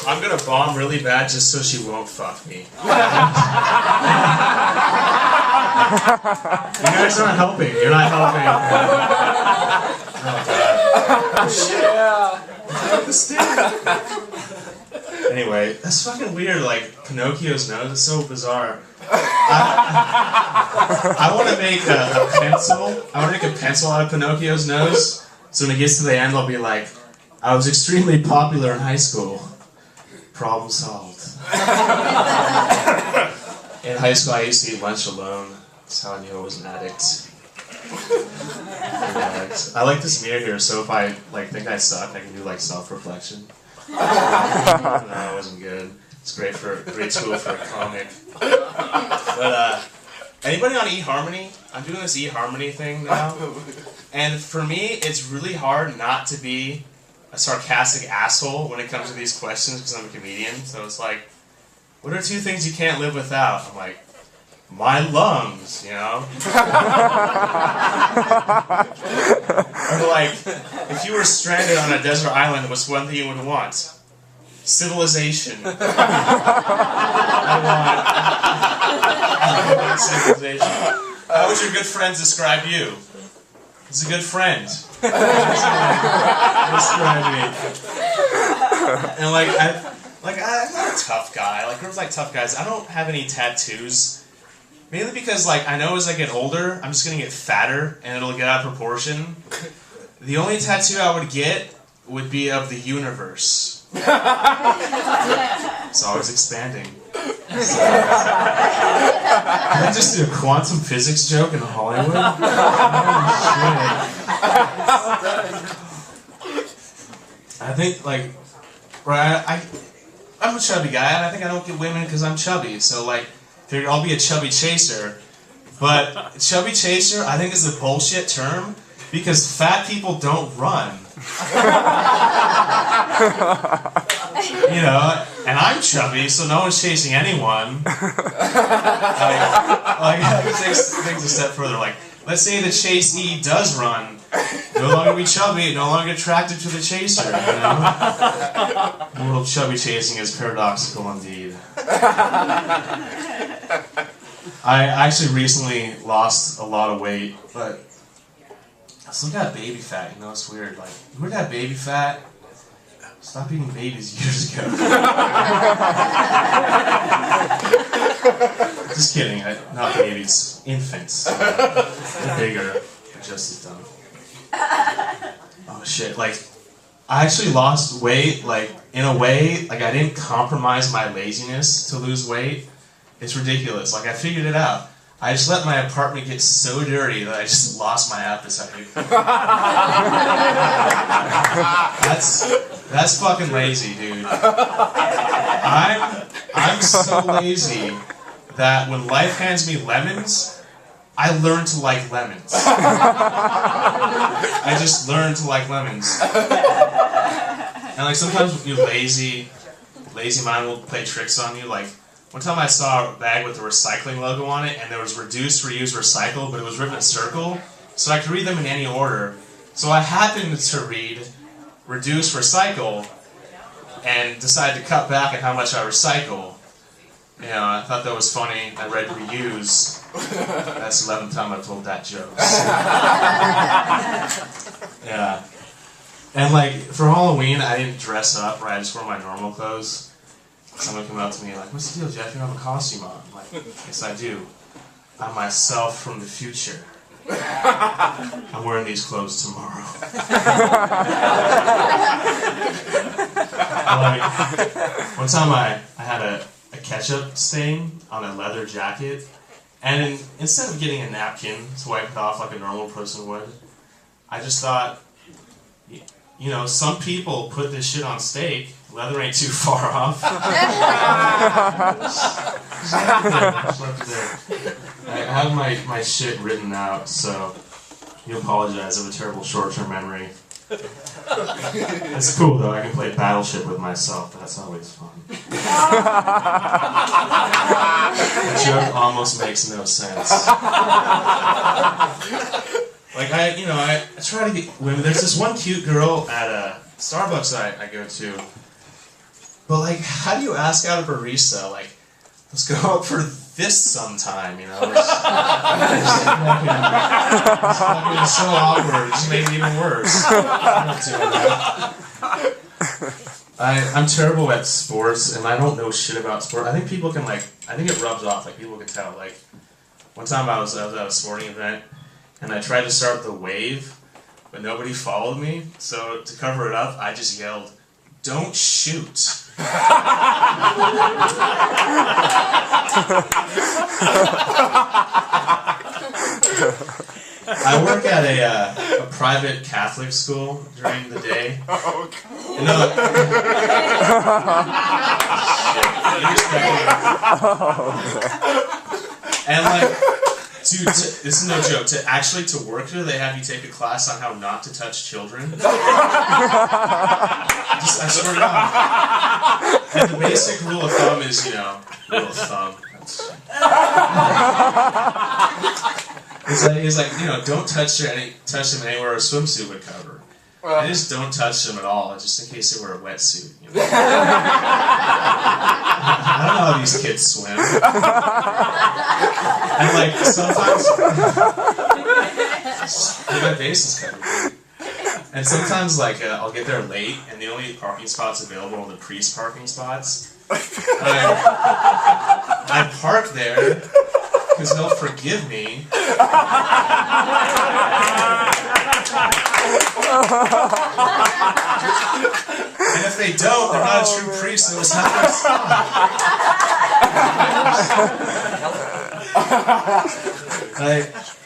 I'm gonna bomb really bad just so she won't fuck me. You guys aren't helping. You're not helping. Oh god. Shit. Yeah. Anyway, that's fucking weird. Like Pinocchio's nose is so bizarre. I want to make a pencil. I want to make a pencil out of Pinocchio's nose. So when it gets to the end, I'll be like, I was extremely popular in high school. Problem solved. In high school, I used to eat lunch alone. That's how I knew I was an addict. I like this mirror here, so if I think I suck, I can do self-reflection. No, it wasn't good. It's great tool for a comic. But anybody on eHarmony? I'm doing this eHarmony thing now, and for me, it's really hard not to be a sarcastic asshole when it comes to these questions because I'm a comedian. So it's like, what are 2 things you can't live without? I'm like, my lungs, you know? Or like, if you were stranded on a desert island, what's one thing you would want? Civilization. I want civilization. How would your good friends describe you? He's a good friend. Describe me. And I'm not a tough guy. Like girls like tough guys. I don't have any tattoos. Mainly because I know as I get older, I'm just gonna get fatter and it'll get out of proportion. The only tattoo I would get would be of the universe. It's always expanding. So, can I just do a quantum physics joke in Hollywood? I think I'm a chubby guy, and I think I don't get women because I'm chubby. So I'll be a chubby chaser. But chubby chaser, I think, is a bullshit term because fat people don't run. You know, and I'm chubby, so no one's chasing anyone. Take things a step further. Let's say the chasee does run. No longer be chubby, no longer attracted to the chaser. You know? Mortal chubby chasing is paradoxical indeed. I actually recently lost a lot of weight, but I still got baby fat. You know, it's weird. You would have baby fat. Stop eating babies years ago. Just kidding. Not babies. Infants. They're bigger. They're just as dumb. Oh shit. I actually lost weight, in a way, I didn't compromise my laziness to lose weight. It's ridiculous. I figured it out. I just let my apartment get so dirty that I just lost my appetite. That's fucking lazy, dude. I'm so lazy that when life hands me lemons, I learn to like lemons. I just learn to like lemons. And sometimes when you're lazy mind will play tricks on you. One time I saw a bag with a recycling logo on it, and there was reduce, reuse, recycle, but it was written in a circle, so I could read them in any order. So I happened to read reduce, recycle, and decided to cut back on how much I recycle. You know, I thought that was funny. I read reuse. That's the 11th time I've told that joke. Yeah. And for Halloween, I didn't dress up, right? I just wore my normal clothes. Someone came up to me what's the deal, Jeff? You don't have a costume on. I'm like, yes, I do. I'm myself from the future. I'm wearing these clothes tomorrow. One time I had a ketchup stain on a leather jacket, and instead of getting a napkin to wipe it off like a normal person would, I just thought, you know, some people put this shit on steak. Leather ain't too far off. I have my shit written out, so you apologize. I have a terrible short-term memory. It's cool though. I can play Battleship with myself. That's always fun. That joke almost makes no sense. I try to get women. There's this one cute girl at a Starbucks I go to. But like, how do you ask out a barista? Like, let's go out for this sometime, you know? It's fucking so awkward. It just made it even worse. I'm not doing that. I'm terrible at sports, and I don't know shit about sport. I think people can I think it rubs off. Like people can tell. Like one time I was at a sporting event, and I tried to start the wave, but nobody followed me. So to cover it up, I just yelled, "Don't shoot." I work at a private Catholic school during the day. Oh, you know, and dude, this is no joke. To work there, they have you take a class on how not to touch children. I swear to God. And the basic rule of thumb is, rule of thumb. It's like, don't touch them anywhere a swimsuit would cover. And just don't touch them at all, just in case they wear a wetsuit. I don't know how these kids swim. And sometimes my face is covered. And sometimes I'll get there late, and the only parking spots available are the priest parking spots. I park there because they'll forgive me. And if they don't, they're not a true priest, so it's not their spot.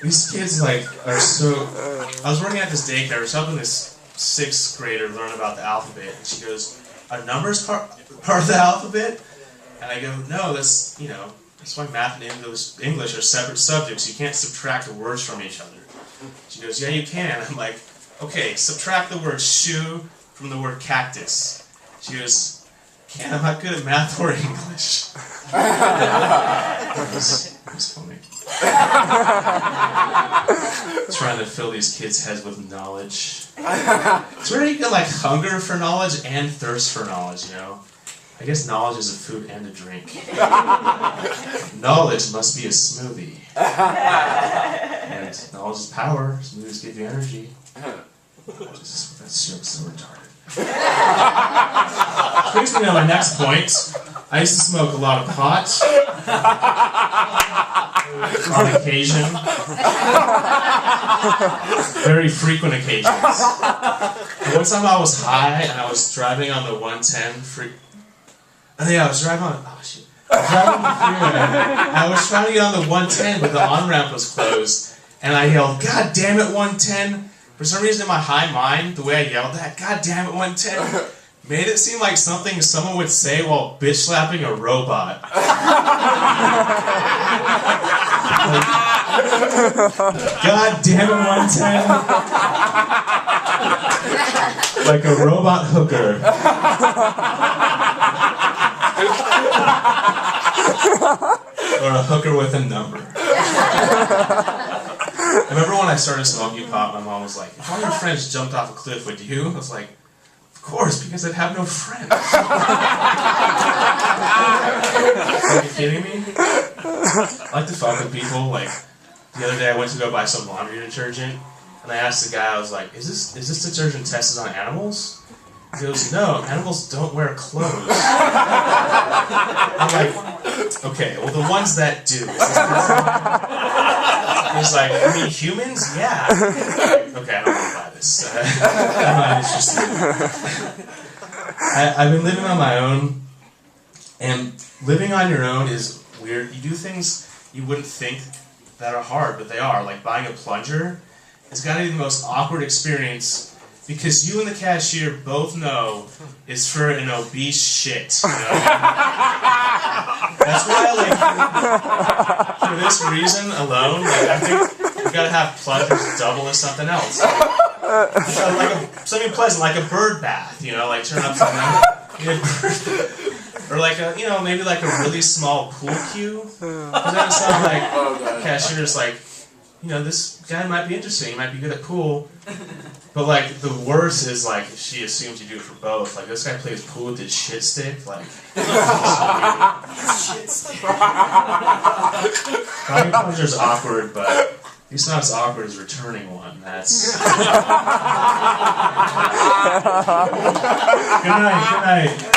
These kids are so. I was working at this daycare. I was helping this 6th grader learn about the alphabet, and she goes, "Are numbers part of the alphabet?" And I go, "No, that's that's why math and English are separate subjects. You can't subtract the words from each other." She goes, "Yeah, you can." I'm like, "Okay, subtract the word shoe from the word cactus." She goes, "Can't. I'm not good at math or English." It was funny. Trying to fill these kids' heads with knowledge. It's where you get hunger for knowledge and thirst for knowledge, I guess knowledge is a food and a drink. Knowledge must be a smoothie. And knowledge is power. Smoothies give you energy. That's so retarded. Brings me to my next point. I used to smoke a lot of pot. On occasion. Very frequent occasions. And one time I was high and I was driving on the 110 I was driving on. Oh shit! I was trying to get on the 110, but the on-ramp was closed, and I yelled, "God damn it, 110!" For some reason, in my high mind, the way I yelled that, "God damn it, 110," made it seem like something someone would say while bitch slapping a robot. God damn it, 110! Like a robot hooker. Or a hooker with a number. I remember when I started smoking pot, my mom was like, "If all your friends jumped off a cliff, would you?" I was like, "Of course, because I'd have no friends." Are you kidding me? I like to fuck with people. The other day I went to go buy some laundry detergent, and I asked the guy, I was like, is this detergent tested on animals? He goes, "No, animals don't wear clothes." I'm like, "Okay, well the ones that do." He's like, "I mean, humans? Yeah." Okay, I don't want to buy this. I'm not interested. I've been living on my own, and living on your own is weird. You do things you wouldn't think that are hard, but they are. Like buying a plunger. It's got to be the most awkward experience. Because you and the cashier both know it's for an obese shit. That's why, for this reason alone, I think you gotta have plungers double as something else. Something pleasant, like a bird bath, turn upside down. Or maybe a really small pool cue. Because then it's not the cashier's you know, this guy might be interesting. He might be good at pool. But like the worst is like if she assumes you do it for both. Like this guy plays pool with his shit stick. Like Shit stick. Body plunger awkward, but he's not as awkward as returning one. That's good night. Good night.